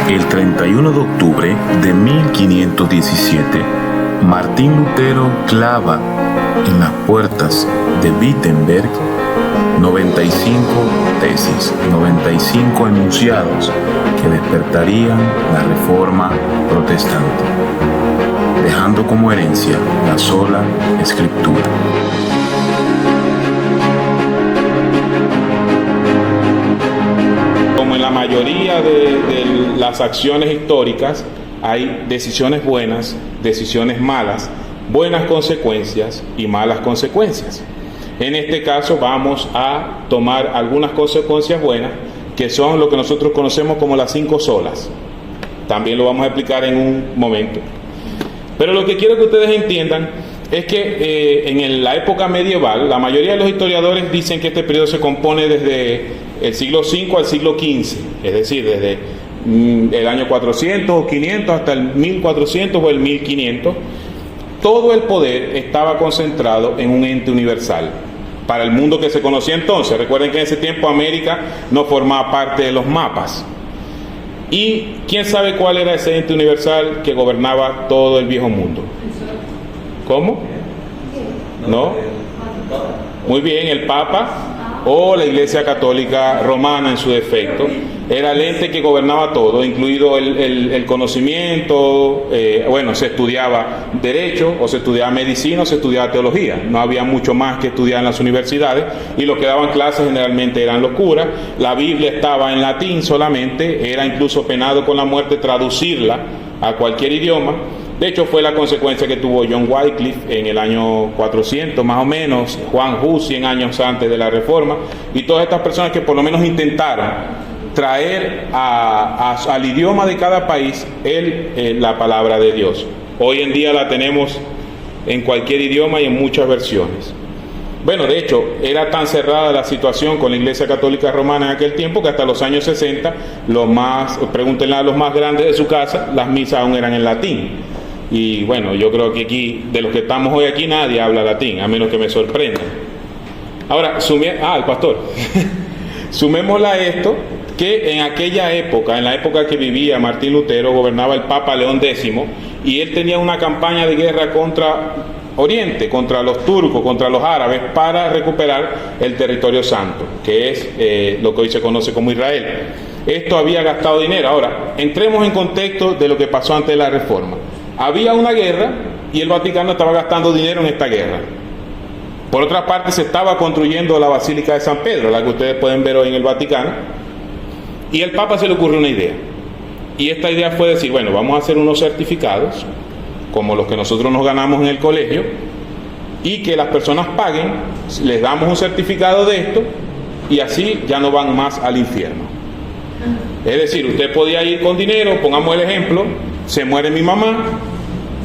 El 31 de octubre de 1517, Martín Lutero clava en las puertas de Wittenberg 95 tesis, 95 enunciados que despertarían la Reforma protestante, dejando como herencia la sola Escritura. Como en la mayoría de las acciones históricas, hay decisiones buenas, decisiones malas, buenas consecuencias y malas consecuencias. En este caso vamos a tomar algunas consecuencias buenas, que son lo que nosotros conocemos como las 5 solas. También lo vamos a explicar en un momento. Pero lo que quiero que ustedes entiendan es que en la época medieval, la mayoría de los historiadores dicen que este periodo se compone desde el siglo V al siglo XV, es decir, desde el año 400 o 500 hasta el 1400 o el 1500. Todo el poder estaba concentrado en un ente universal para el mundo que se conocía entonces. Recuerden que en ese tiempo América no formaba parte de los mapas. ¿Y quién sabe cuál era ese ente universal que gobernaba todo el viejo mundo? ¿Cómo? ¿No? Muy bien, el Papa o la Iglesia Católica Romana en su defecto. Era el ente que gobernaba todo, incluido el conocimiento. Se estudiaba derecho, o se estudiaba medicina, o se estudiaba teología. No había mucho más que estudiar en las universidades, y los que daban clases generalmente eran los curas. La Biblia estaba en latín solamente, era incluso penado con la muerte traducirla a cualquier idioma. De hecho, fue la consecuencia que tuvo John Wycliffe en el año 400 más o menos, Juan Hus 100 años antes de la Reforma, y todas estas personas que por lo menos intentaron traer al idioma de cada país la palabra de Dios. Hoy en día la tenemos en cualquier idioma y en muchas versiones. Bueno, de hecho, era tan cerrada la situación con la Iglesia Católica Romana en aquel tiempo que hasta los años 60, pregúntenle a los más grandes de su casa, las misas aún eran en latín. Y bueno, yo creo que aquí, de los que estamos hoy aquí, nadie habla latín, a menos que me sorprenda. Ahora, el pastor. Sumémosle a esto que en aquella época, en la época que vivía Martín Lutero, gobernaba el Papa León X, y él tenía una campaña de guerra contra Oriente, contra los turcos, contra los árabes, para recuperar el territorio santo, que es lo que hoy se conoce como Israel. Esto había gastado dinero. Ahora, entremos en contexto de lo que pasó antes de la Reforma. Había una guerra y el Vaticano estaba gastando dinero en esta guerra. Por otra parte, se estaba construyendo la Basílica de San Pedro, la que ustedes pueden ver hoy en el Vaticano, y al Papa se le ocurrió una idea. Y esta idea fue decir, bueno, vamos a hacer unos certificados, como los que nosotros nos ganamos en el colegio, y que las personas paguen, les damos un certificado de esto, y así ya no van más al infierno. Es decir, usted podía ir con dinero, pongamos el ejemplo, se muere mi mamá,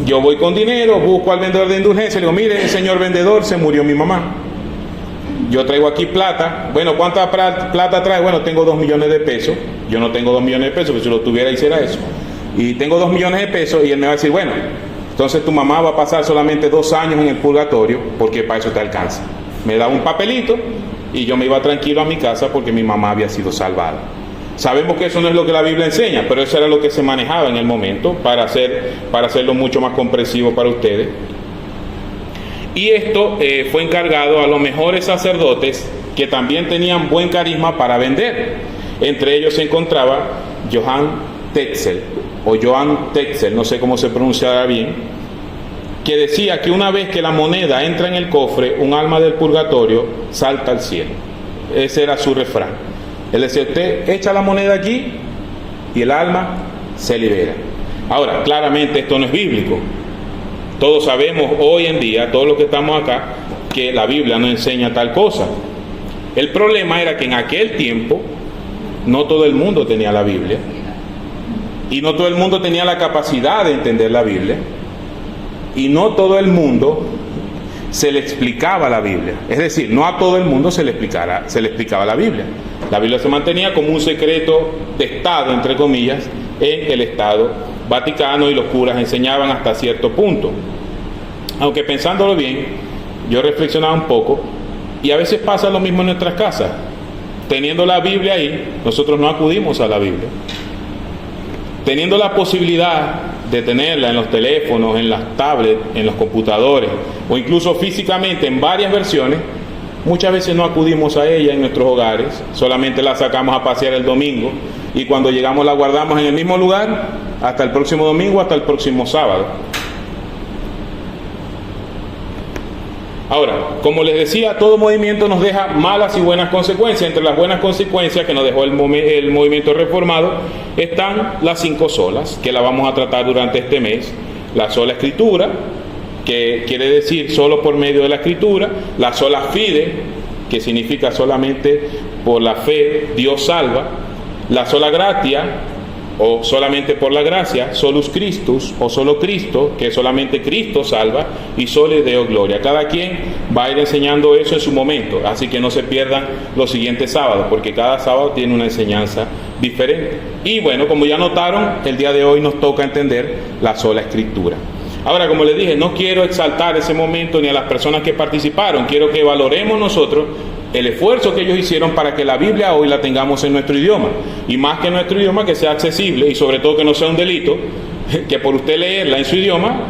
yo voy con dinero, busco al vendedor de indulgencia, le digo, mire, señor vendedor, se murió mi mamá. Yo traigo aquí plata. Bueno, ¿cuánta plata trae? Bueno, tengo 2 millones de pesos. Yo no tengo 2 millones de pesos, pero si lo tuviera hiciera eso. Y tengo 2 millones de pesos, y él me va a decir, bueno, entonces tu mamá va a pasar solamente 2 años en el purgatorio, porque para eso te alcanza. Me da un papelito y yo me iba tranquilo a mi casa porque mi mamá había sido salvada. Sabemos que eso no es lo que la Biblia enseña, pero eso era lo que se manejaba en el momento para hacerlo mucho más comprensivo para ustedes. Y esto fue encargado a los mejores sacerdotes que también tenían buen carisma para vender. Entre ellos se encontraba Johann Tetzel, no sé cómo se pronunciará bien, que decía que una vez que la moneda entra en el cofre, un alma del purgatorio salta al cielo. Ese era su refrán. Él decía, usted echa la moneda aquí y el alma se libera. Ahora, claramente esto no es bíblico. Todos sabemos hoy en día, todos los que estamos acá, que la Biblia no enseña tal cosa. El problema era que en aquel tiempo no todo el mundo tenía la Biblia, y no todo el mundo tenía la capacidad de entender la Biblia, y no todo el mundo se le explicaba la Biblia. Es decir, no a todo el mundo se le explicaba la Biblia. La Biblia se mantenía como un secreto de Estado, entre comillas, en el Estado Vaticano, y los curas enseñaban hasta cierto punto. Aunque pensándolo bien, yo reflexionaba un poco, y a veces pasa lo mismo en nuestras casas. Teniendo la Biblia ahí, nosotros no acudimos a la Biblia. teniendo la posibilidad de tenerla en los teléfonos, en las tablets, en los computadores o incluso físicamente en varias versiones, muchas veces no acudimos a ella en nuestros hogares, solamente la sacamos a pasear el domingo y cuando llegamos la guardamos en el mismo lugar hasta el próximo domingo, hasta el próximo sábado. Ahora, como les decía, todo movimiento nos deja malas y buenas consecuencias. Entre las buenas consecuencias que nos dejó el movimiento reformado están las 5 solas, que la vamos a tratar durante este mes. La sola escritura, que quiere decir solo por medio de la escritura. La sola fide, que significa solamente por la fe Dios salva. La sola gratia, o solamente por la gracia. Solus Christus, o solo Cristo, que solamente Cristo salva. Y sole Deo gloria. Cada quien va a ir enseñando eso en su momento, así que no se pierdan los siguientes sábados, porque cada sábado tiene una enseñanza diferente. Y bueno, como ya notaron, el día de hoy nos toca entender la sola escritura. Ahora, como les dije, no quiero exaltar ese momento ni a las personas que participaron, quiero que valoremos nosotros el esfuerzo que ellos hicieron para que la Biblia hoy la tengamos en nuestro idioma, y más que en nuestro idioma, que sea accesible, y sobre todo que no sea un delito, que por usted leerla en su idioma,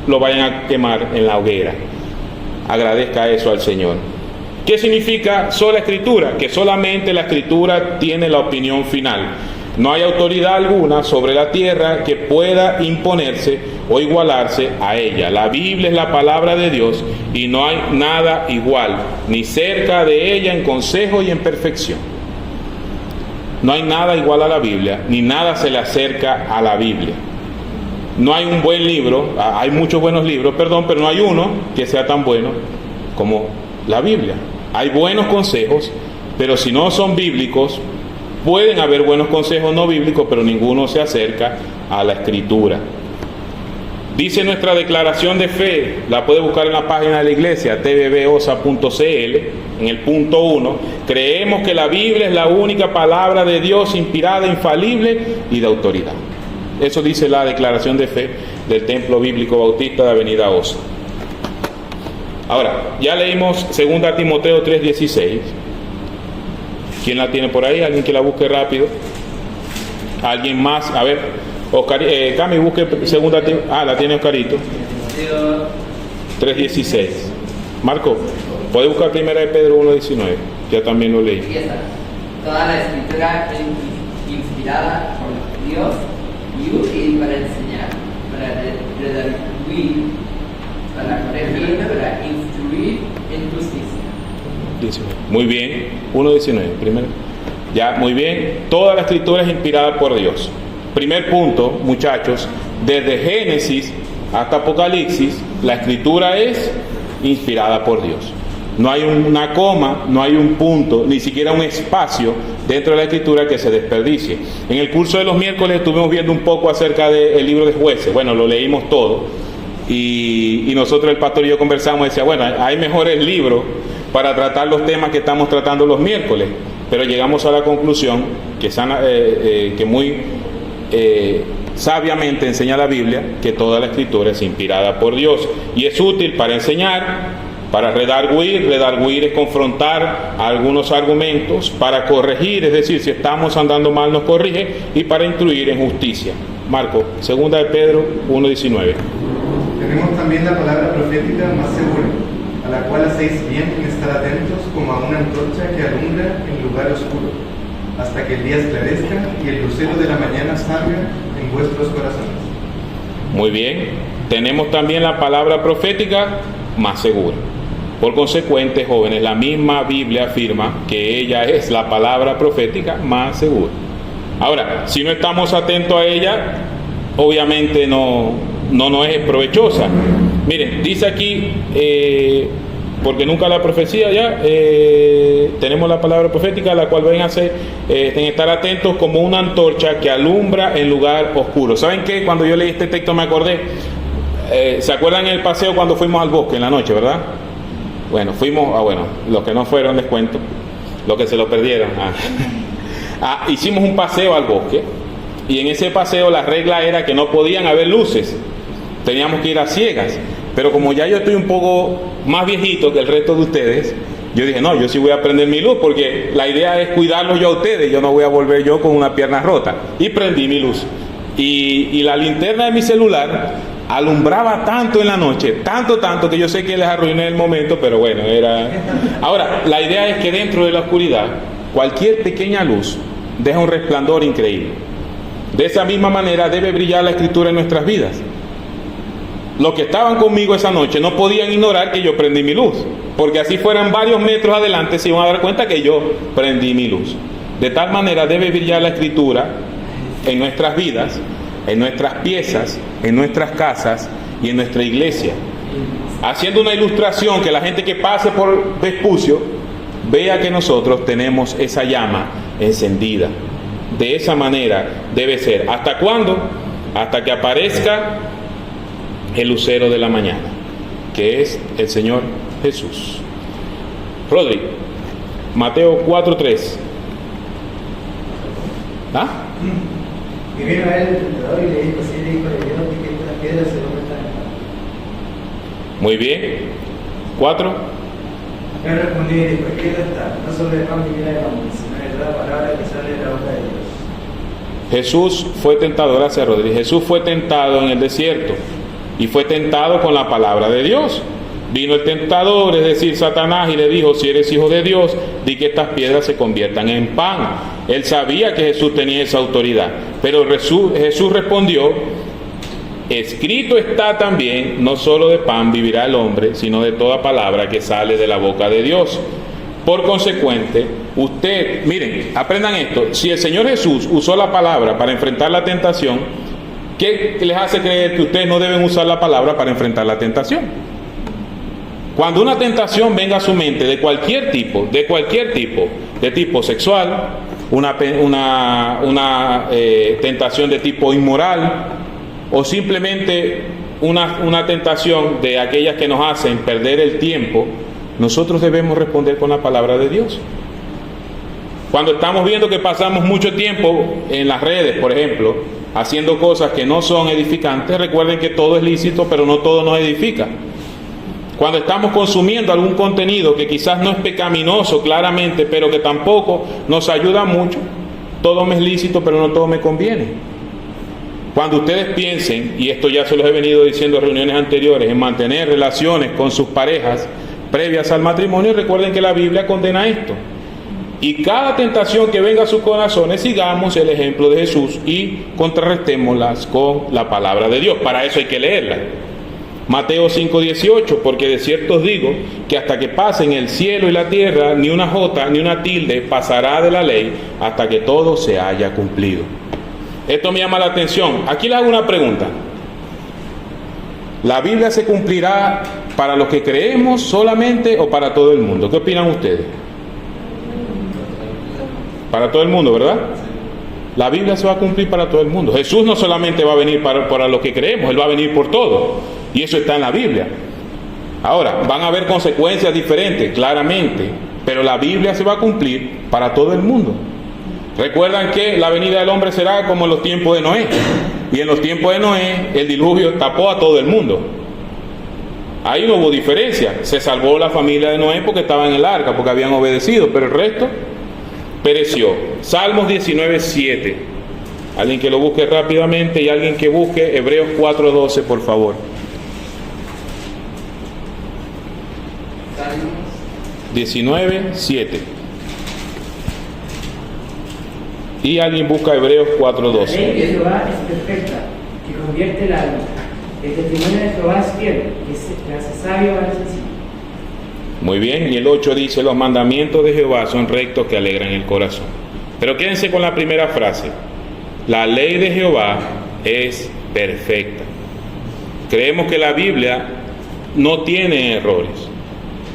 lo vayan a quemar en la hoguera. Agradezca eso al Señor. ¿Qué significa sola escritura? Que solamente la escritura tiene la opinión final. No hay autoridad alguna sobre la tierra que pueda imponerse o igualarse a ella. La Biblia es la palabra de Dios y no hay nada igual, ni cerca de ella en consejo y en perfección. No hay nada igual a la Biblia, ni nada se le acerca a la Biblia. No hay un buen libro, hay muchos buenos libros, pero no hay uno que sea tan bueno como la Biblia. Hay buenos consejos, pero si no son bíblicos, pueden haber buenos consejos no bíblicos, pero ninguno se acerca a la Escritura. Dice nuestra declaración de fe, la puede buscar en la página de la iglesia, tvbosa.cl, en el punto 1, creemos que la Biblia es la única palabra de Dios inspirada, infalible y de autoridad. Eso dice la declaración de fe del Templo Bíblico Bautista de Avenida Osa. Ahora, ya leímos 2 Timoteo 3:16. ¿Quién la tiene por ahí? ¿Alguien que la busque rápido? ¿Alguien más? A ver, Oscar, Cami, busque 2 Timoteo. La tiene Oscarito. 3:16. Marco, ¿puede buscar 1 Pedro 1:19? Ya también lo leí. Toda la escritura es inspirada por Dios y útil para enseñar, para redarguir, para corregir, para instruir en justicia. 19. Muy bien, 1:19, primero. Ya, muy bien. Toda la escritura es inspirada por Dios. Primer punto, muchachos, desde Génesis hasta Apocalipsis, la escritura es inspirada por Dios. No hay una coma, no hay un punto, ni siquiera un espacio dentro de la escritura que se desperdicie. En el curso de los miércoles estuvimos viendo un poco acerca del libro de Jueces. Bueno, lo leímos todo. Y nosotros, el pastor y yo, conversamos y decía, bueno, hay mejores libros para tratar los temas que estamos tratando los miércoles, pero llegamos a la conclusión que muy sabiamente enseña la Biblia que toda la escritura es inspirada por Dios y es útil para enseñar, para redarguir es confrontar algunos argumentos, para corregir, es decir, si estamos andando mal nos corrige, y para instruir en justicia. Marco, 2 de Pedro 1:19. Tenemos también la palabra profética más segura, a la cual hacéis bien en estar atentos como a una antorcha que alumbra en lugar oscuro, hasta que el día esclarezca y el lucero de la mañana salga en vuestros corazones. Muy bien, tenemos también la palabra profética más segura. Por consecuente, jóvenes, la misma Biblia afirma que ella es la palabra profética más segura. Ahora, si no estamos atentos a ella, obviamente no es provechosa. Miren, dice aquí, porque nunca la profecía ya, tenemos la palabra profética, la cual ven a hacer, en estar atentos como una antorcha que alumbra en lugar oscuro. ¿Saben qué? Cuando yo leí este texto me acordé, ¿se acuerdan el paseo cuando fuimos al bosque en la noche, verdad? Bueno, los que no fueron les cuento, los que se lo perdieron. Hicimos un paseo al bosque, y en ese paseo la regla era que no podían haber luces, teníamos que ir a ciegas. Pero como ya yo estoy un poco más viejito que el resto de ustedes, yo dije, no, yo sí voy a prender mi luz, porque la idea es cuidarlos yo a ustedes, yo no voy a volver yo con una pierna rota. Y prendí mi luz. y la linterna de mi celular alumbraba tanto en la noche, tanto que yo sé que les arruiné el momento, pero bueno, era... Ahora, la idea es que dentro de la oscuridad, cualquier pequeña luz deja un resplandor increíble. De esa misma manera debe brillar la Escritura en nuestras vidas. Los que estaban conmigo esa noche no podían ignorar que yo prendí mi luz, porque así fueran varios metros adelante se iban a dar cuenta que yo prendí mi luz. De tal manera debe brillar la Escritura en nuestras vidas, en nuestras piezas, en nuestras casas y en nuestra iglesia, haciendo una ilustración que la gente que pase por Vespucio vea que nosotros tenemos esa llama encendida. De esa manera debe ser. ¿Hasta cuándo? Hasta que aparezca el lucero de la mañana, que es el Señor Jesús. Rodri, Mateo 4:3. ¿Ah? Y vino a él el tentador y le dijo: si le dijo a Dios que estas piedras se conviertan en pan. Muy bien. 4. Él respondió y dijo: escrito está, no solo de pan vivirá el hombre, sino de toda palabra que sale de la boca de Dios. Jesús fue tentado, gracias Rodri. Jesús fue tentado en el desierto y fue tentado con la palabra de Dios. Vino el tentador, es decir, Satanás, y le dijo: si eres hijo de Dios, di que estas piedras se conviertan en pan. Él sabía que Jesús tenía esa autoridad, pero Jesús respondió: escrito está también, no solo de pan vivirá el hombre, sino de toda palabra que sale de la boca de Dios. Por consecuente, usted, miren, aprendan esto: si el Señor Jesús usó la palabra para enfrentar la tentación, ¿qué les hace creer que ustedes no deben usar la palabra para enfrentar la tentación? Cuando una tentación venga a su mente de cualquier tipo, de tipo sexual, una tentación de tipo inmoral, o simplemente una tentación de aquellas que nos hacen perder el tiempo, nosotros debemos responder con la palabra de Dios. Cuando estamos viendo que pasamos mucho tiempo en las redes, por ejemplo, haciendo cosas que no son edificantes, recuerden que todo es lícito, pero no todo nos edifica. Cuando estamos consumiendo algún contenido que quizás no es pecaminoso claramente, pero que tampoco nos ayuda mucho, todo me es lícito, pero no todo me conviene. Cuando ustedes piensen, y esto ya se los he venido diciendo en reuniones anteriores, en mantener relaciones con sus parejas previas al matrimonio, recuerden que la Biblia condena esto. Y cada tentación que venga a sus corazones, sigamos el ejemplo de Jesús y contrarrestémoslas con la palabra de Dios. Para eso hay que leerla. Mateo 5:18, porque de cierto os digo que hasta que pasen el cielo y la tierra, ni una jota ni una tilde pasará de la ley hasta que todo se haya cumplido. Esto me llama la atención. Aquí les hago una pregunta. ¿La Biblia se cumplirá para los que creemos solamente o para todo el mundo? ¿Qué opinan ustedes? Para todo el mundo, ¿verdad? La Biblia se va a cumplir para todo el mundo. Jesús no solamente va a venir para los que creemos, Él va a venir por todo. Y eso está en la Biblia. Ahora, van a haber consecuencias diferentes, claramente, pero la Biblia se va a cumplir para todo el mundo. Recuerdan que la venida del hombre será como en los tiempos de Noé. Y en los tiempos de Noé, el diluvio tapó a todo el mundo. Ahí no hubo diferencia. Se salvó la familia de Noé porque estaba en el arca, porque habían obedecido, pero el resto pereció. Salmos 19:7. Alguien que lo busque rápidamente y alguien que busque Hebreos 4:12, por favor. 19:7. Y alguien busca Hebreos 4:12. La ley de Jehová es perfecta, que convierte el alma. El testimonio de Jehová es fiel, que hace sabio al sencillo. Muy bien, y el 8 dice: los mandamientos de Jehová son rectos, que alegran el corazón. Pero quédense con la primera frase: la ley de Jehová es perfecta. Creemos que la Biblia no tiene errores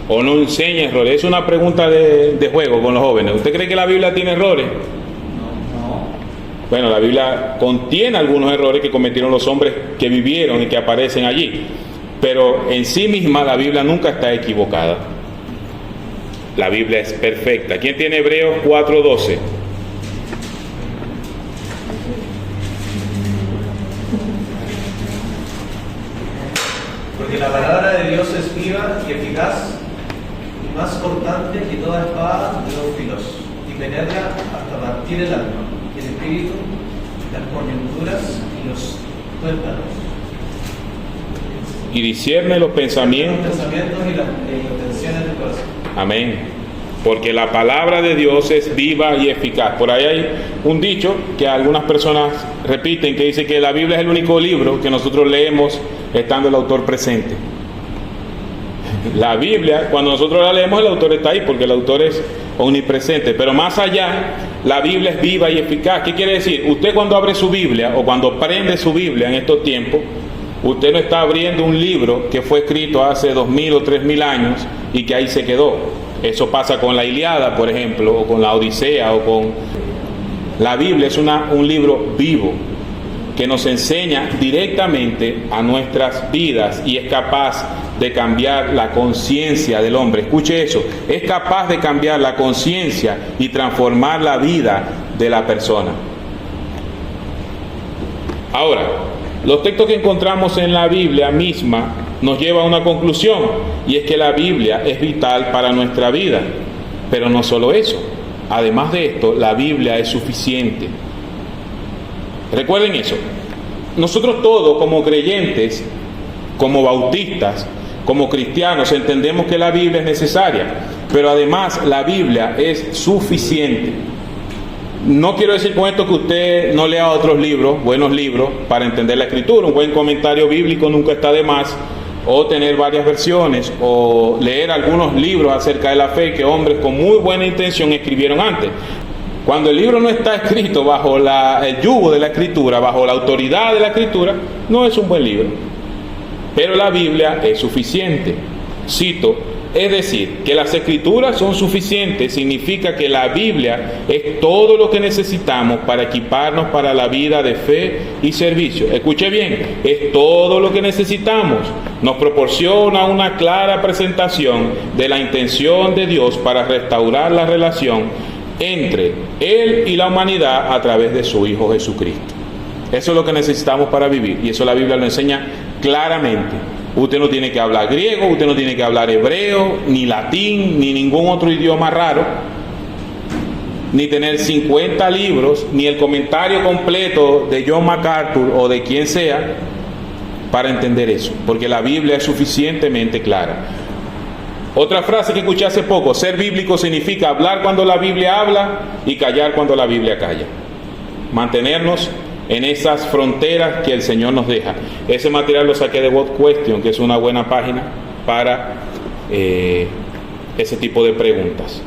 o no enseña errores. Es una pregunta de juego con los jóvenes. ¿Usted cree que la Biblia tiene errores? No. Bueno, la Biblia contiene algunos errores que cometieron los hombres que vivieron y que aparecen allí, pero en sí misma la Biblia nunca está equivocada. La Biblia es perfecta. ¿Quién tiene Hebreos 4:12? Porque la palabra de Dios es viva y eficaz y más cortante que toda espada de dos filos, y penetra hasta partir el alma, el espíritu, las coyunturas los tuétanos. Y discierne los pensamientos. Los pensamientos y las intenciones del corazón. Amén. Porque la palabra de Dios es viva y eficaz. Por ahí hay un dicho que algunas personas repiten que dice que la Biblia es el único libro que nosotros leemos estando el autor presente. La Biblia, cuando nosotros la leemos, el autor está ahí porque el autor es omnipresente. Pero más allá, la Biblia es viva y eficaz. ¿Qué quiere decir? Usted cuando abre su Biblia o cuando prende su Biblia en estos tiempos, usted no está abriendo un libro que fue escrito hace 2000 o 3000 años y que ahí se quedó. Eso pasa con la Ilíada, por ejemplo, o con la Odisea, o con... La Biblia es un libro vivo que nos enseña directamente a nuestras vidas y es capaz de cambiar la conciencia del hombre. Escuche eso, es capaz de cambiar la conciencia y transformar la vida de la persona. Ahora, los textos que encontramos en la Biblia misma nos lleva a una conclusión, y es que la Biblia es vital para nuestra vida. Pero no solo eso, además de esto, la Biblia es suficiente. Recuerden eso. Nosotros todos como creyentes, como bautistas, como cristianos, entendemos que la Biblia es necesaria, pero además la Biblia es suficiente. No quiero decir con esto que usted no lea otros libros, buenos libros, para entender la Escritura. Un buen comentario bíblico nunca está de más, o tener varias versiones, o leer algunos libros acerca de la fe que hombres con muy buena intención escribieron antes. Cuando el libro no está escrito bajo el yugo de la Escritura, bajo la autoridad de la Escritura, no es un buen libro. Pero la Biblia es suficiente. Cito, es decir, que las Escrituras son suficientes, significa que la Biblia es todo lo que necesitamos para equiparnos para la vida de fe y servicio. Escuche bien, es todo lo que necesitamos. Nos proporciona una clara presentación de la intención de Dios para restaurar la relación entre Él y la humanidad a través de su Hijo Jesucristo. Eso es lo que necesitamos para vivir, y eso la Biblia lo enseña claramente. Usted no tiene que hablar griego, usted no tiene que hablar hebreo, ni latín, ni ningún otro idioma raro, ni tener 50 libros, ni el comentario completo de John MacArthur o de quien sea para entender eso, porque la Biblia es suficientemente clara. Otra frase que escuché hace poco: ser bíblico significa hablar cuando la Biblia habla y callar cuando la Biblia calla. Mantenernos en esas fronteras que el Señor nos deja. Ese material lo saqué de What Question, que es una buena página para ese tipo de preguntas.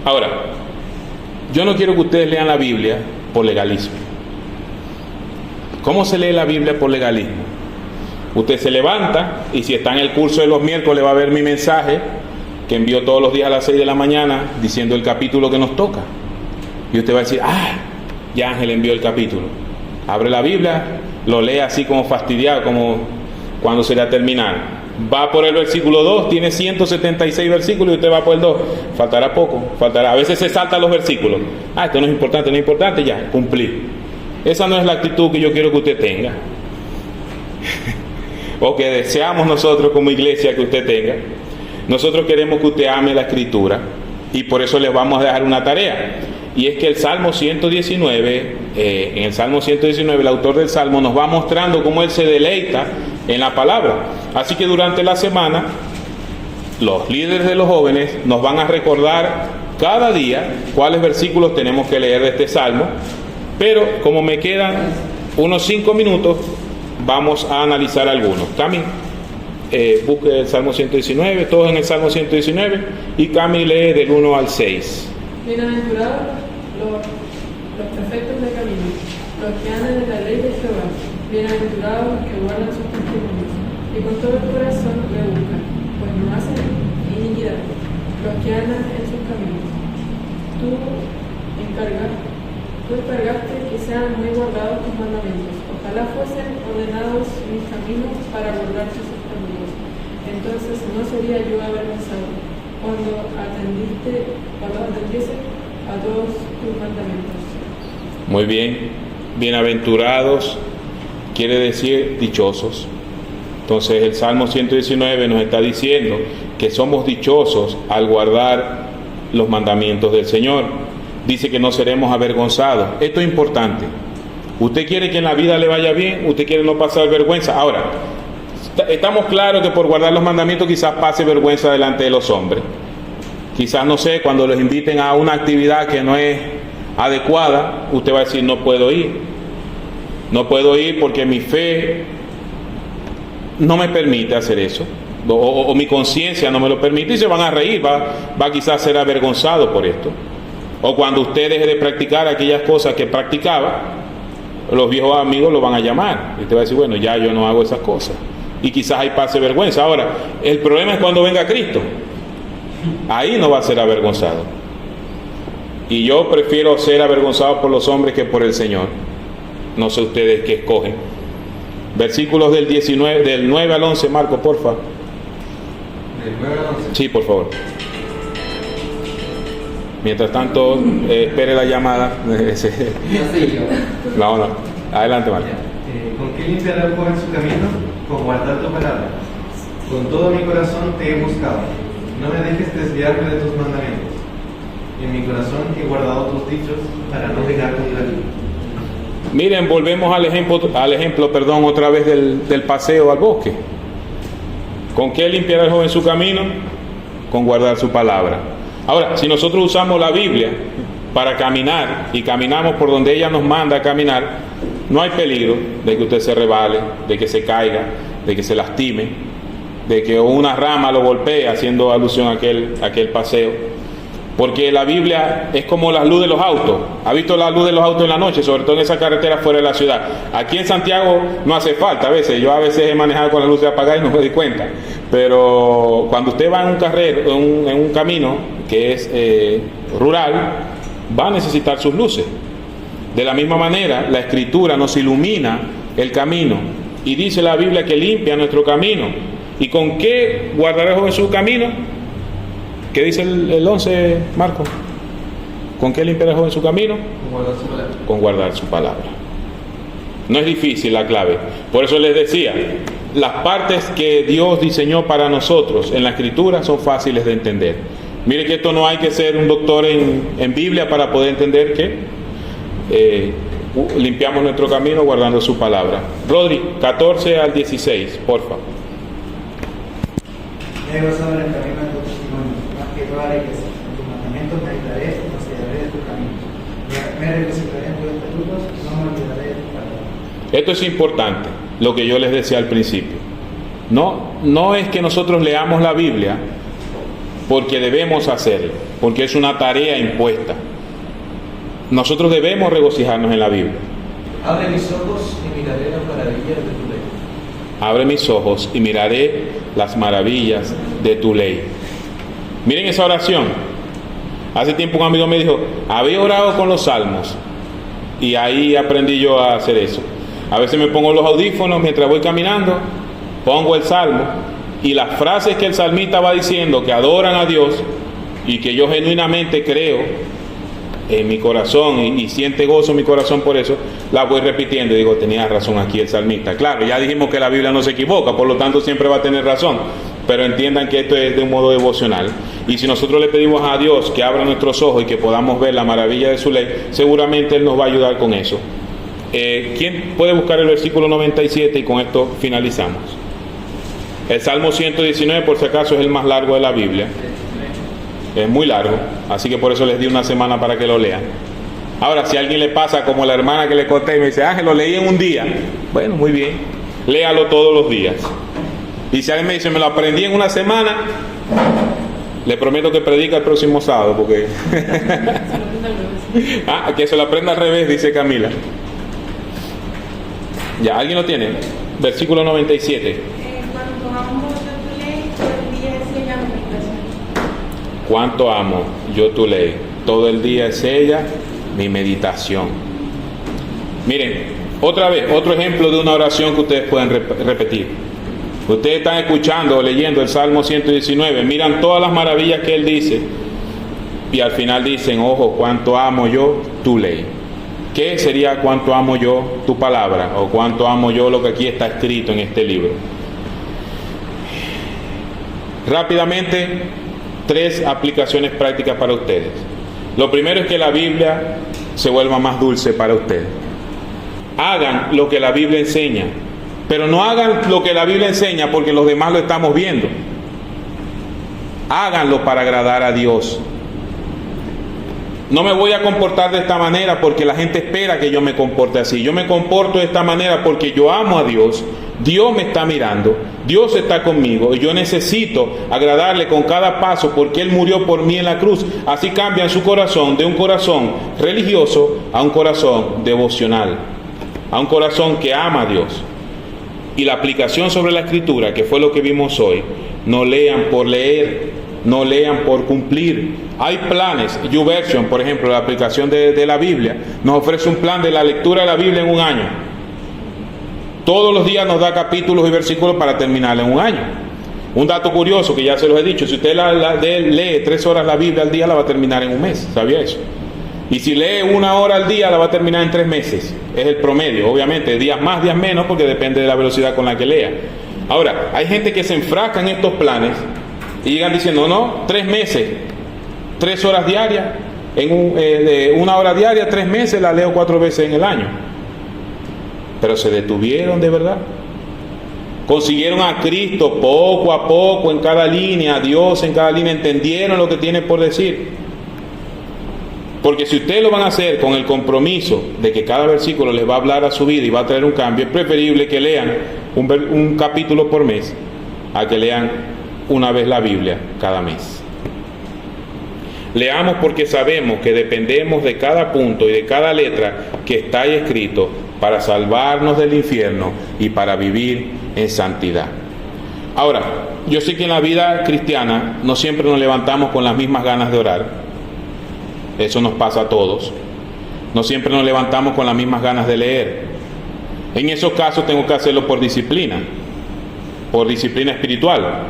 Ahora, yo no quiero que ustedes lean la Biblia por legalismo. ¿Cómo se lee la Biblia por legalismo? Usted se levanta, y si está en el curso de los miércoles va a ver mi mensaje que envío todos los días a las 6 de la mañana diciendo el capítulo que nos toca, y usted va a decir: ya Ángel envió el capítulo. Abre la Biblia, lo lee así como fastidiado, como cuando se le ha terminado. Va por el versículo 2, tiene 176 versículos, y usted va por el 2. Faltará poco, faltará. A veces se saltan los versículos. Esto no es importante, no es importante, ya, cumplí. Esa no es la actitud que yo quiero que usted tenga. O que deseamos nosotros como iglesia que usted tenga. Nosotros queremos que usted ame la Escritura, y por eso les vamos a dejar una tarea. Y es que el Salmo 119, en el Salmo 119, el autor del Salmo nos va mostrando cómo él se deleita en la palabra. Así que durante la semana, los líderes de los jóvenes nos van a recordar cada día cuáles versículos tenemos que leer de este Salmo. Pero como me quedan unos 5 minutos, vamos a analizar algunos. Cami, busque el Salmo 119, todos en el Salmo 119, y Cami lee del 1 al 6. Bienaventurados los perfectos de camino, los que andan en la ley de Jehová. Bienaventurados los que guardan sus testimonios y con todo el corazón le buscan, pues no hacen iniquidad, los que andan en sus caminos. Tú encargaste que sean muy guardados tus mandamientos. Ojalá fuesen ordenados mis caminos para guardar tus caminos. Entonces no sería yo avergonzado cuando atendiese a todos tus mandamientos. Muy bien. Bienaventurados quiere decir dichosos. Entonces el Salmo 119 nos está diciendo que somos dichosos al guardar los mandamientos del Señor. Dice que no seremos avergonzados. Esto es importante. Usted quiere que en la vida le vaya bien, usted quiere no pasar vergüenza. Ahora, estamos claros que por guardar los mandamientos quizás pase vergüenza delante de los hombres. Quizás, no sé, cuando los inviten a una actividad que no es adecuada, usted va a decir, no puedo ir. No puedo ir porque mi fe no me permite hacer eso. O mi conciencia no me lo permite, y se van a reír, va quizás a ser avergonzado por esto. O cuando usted deje de practicar aquellas cosas que practicaba, los viejos amigos lo van a llamar y usted va a decir, bueno, ya yo no hago esas cosas, y quizás ahí pase vergüenza. Ahora, el problema es cuando venga Cristo, ahí no va a ser avergonzado, y yo prefiero ser avergonzado por los hombres que por el Señor. No sé ustedes qué escogen. Versículos del 9 al 11, Marco, porfa. Del 9 al 11. Sí, por favor. Mientras tanto, espere la llamada. No soy yo. No. Adelante, Marco. ¿Con qué limpiará el joven su camino? Con guardar tu palabra. Con todo mi corazón te he buscado. No me dejes desviarme de tus mandamientos. En mi corazón he guardado tus dichos para no pecar contra ti. Miren, volvemos al ejemplo, otra vez del paseo al bosque. ¿Con qué limpiará el joven su camino? Con guardar su palabra. Ahora, si nosotros usamos la Biblia para caminar y caminamos por donde ella nos manda a caminar, no hay peligro de que usted se resbale, de que se caiga, de que se lastime, de que una rama lo golpee, haciendo alusión a aquel paseo. Porque la Biblia es como la luz de los autos. ¿Ha visto la luz de los autos en la noche? Sobre todo en esa carretera fuera de la ciudad. Aquí en Santiago no hace falta a veces. Yo a veces he manejado con la luz apagada y no me doy cuenta. Pero cuando usted va en un camino que es rural, va a necesitar sus luces. De la misma manera, la Escritura nos ilumina el camino. Y dice la Biblia que limpia nuestro camino. ¿Y con qué guardará el joven su camino? ¿Qué dice el 11, Marco? ¿Con qué limpiará el joven su camino? Con guardar su palabra. No es difícil la clave. Por eso les decía, las partes que Dios diseñó para nosotros en la Escritura son fáciles de entender. Mire que esto no hay que ser un doctor en Biblia para poder entender que limpiamos nuestro camino guardando su palabra. Rodri, 14 al 16, por favor. He gozado en el camino de tu testimonio, más que toda riqueza. En tus mandamientos meditaré y consideraré de tus caminos. Me regocijaré en tus estatutos, no me olvidaré de tus palabras. Esto es importante, lo que yo les decía al principio. No es que nosotros leamos la Biblia porque debemos hacerlo, porque es una tarea impuesta. Nosotros debemos regocijarnos en la Biblia. Abre mis ojos y miraré las maravillas de tu ley. Abre mis ojos y miraré las maravillas de tu ley. Miren esa oración. Hace tiempo un amigo me dijo, había orado con los salmos, y ahí aprendí yo a hacer eso. A veces me pongo los audífonos mientras voy caminando, pongo el salmo, y las frases que el salmista va diciendo que adoran a Dios y que yo genuinamente creo en mi corazón y siente gozo en mi corazón por eso, la voy repitiendo y digo, tenía razón aquí el salmista. Claro, ya dijimos que la Biblia no se equivoca, por lo tanto siempre va a tener razón, pero entiendan que esto es de un modo devocional, y si nosotros le pedimos a Dios que abra nuestros ojos y que podamos ver la maravilla de su ley, seguramente Él nos va a ayudar con eso. ¿Quién puede buscar el versículo 97? Y con esto finalizamos. El Salmo 119, por si acaso, es el más largo de la Biblia. Es muy largo, así que por eso les di una semana para que lo lean. Ahora, si a alguien le pasa como la hermana que le conté y me dice, Ángel, lo leí en un día, bueno, muy bien, léalo todos los días. Y si alguien me dice, me lo aprendí en una semana, le prometo que predica el próximo sábado, porque que se lo aprenda al revés, dice Camila. Ya, ¿alguien lo tiene? Versículo 97. Cuánto amo yo tu ley, todo el día es ella mi meditación. Miren, otra vez, otro ejemplo de una oración que ustedes pueden repetir. Ustedes están escuchando o leyendo el Salmo 119, miran todas las maravillas que él dice, y al final dicen, ojo, cuánto amo yo tu ley. ¿Qué sería cuánto amo yo tu palabra? O cuánto amo yo lo que aquí está escrito en este libro. Rápidamente, 3 aplicaciones prácticas para ustedes. Lo primero es que la Biblia se vuelva más dulce para ustedes. hagan lo que la Biblia enseña. Pero no hagan lo que la Biblia enseña porque los demás lo estamos viendo. Háganlo para agradar a Dios. No me voy a comportar de esta manera porque la gente espera que yo me comporte así. Yo me comporto de esta manera porque yo amo a Dios. Dios me está mirando. Dios está conmigo. Y yo necesito agradarle con cada paso porque Él murió por mí en la cruz. Así cambian su corazón de un corazón religioso a un corazón devocional. A un corazón que ama a Dios. Y la aplicación sobre la Escritura, que fue lo que vimos hoy, no lean por leer, no lean por cumplir. Hay planes. YouVersion, por ejemplo, la aplicación de la Biblia, nos ofrece un plan de la lectura de la Biblia en un año. Todos los días nos da capítulos y versículos para terminar en un año. Un dato curioso que ya se los he dicho, si usted lee 3 horas la Biblia al día, la va a terminar en un mes. ¿Sabía eso? Y si lee 1 hora al día, la va a terminar en 3 meses. Es el promedio, obviamente, días más, días menos, porque depende de la velocidad con la que lea. Ahora, hay gente que se enfrasca en estos planes y llegan diciendo, no, 3 meses, 3 horas diarias, de 1 hora diaria, 3 meses, la leo 4 veces en el año. Pero se detuvieron de verdad. Consiguieron a Cristo poco a poco en cada línea, a Dios en cada línea, entendieron lo que tiene por decir. Porque si ustedes lo van a hacer con el compromiso de que cada versículo les va a hablar a su vida y va a traer un cambio, es preferible que lean un capítulo por mes a que lean una vez la Biblia cada mes. Leamos porque sabemos que dependemos de cada punto y de cada letra que está ahí escrito para salvarnos del infierno y para vivir en santidad. Ahora, yo sé que en la vida cristiana no siempre nos levantamos con las mismas ganas de orar. Eso nos pasa a todos. No siempre nos levantamos con las mismas ganas de leer. En esos casos tengo que hacerlo por disciplina espiritual.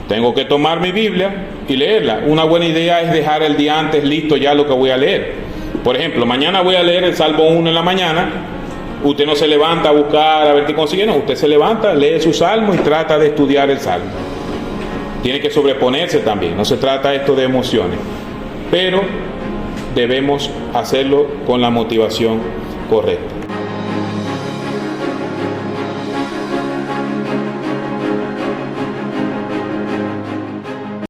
Tengo que tomar mi Biblia y leerla. Una buena idea es dejar el día antes listo ya lo que voy a leer. Por ejemplo, mañana voy a leer el Salmo 1 en la mañana. Usted no se levanta a buscar a ver qué consigue, no. Usted se levanta, lee su Salmo y trata de estudiar el Salmo. Tiene que sobreponerse también. No se trata esto de emociones. Pero debemos hacerlo con la motivación correcta.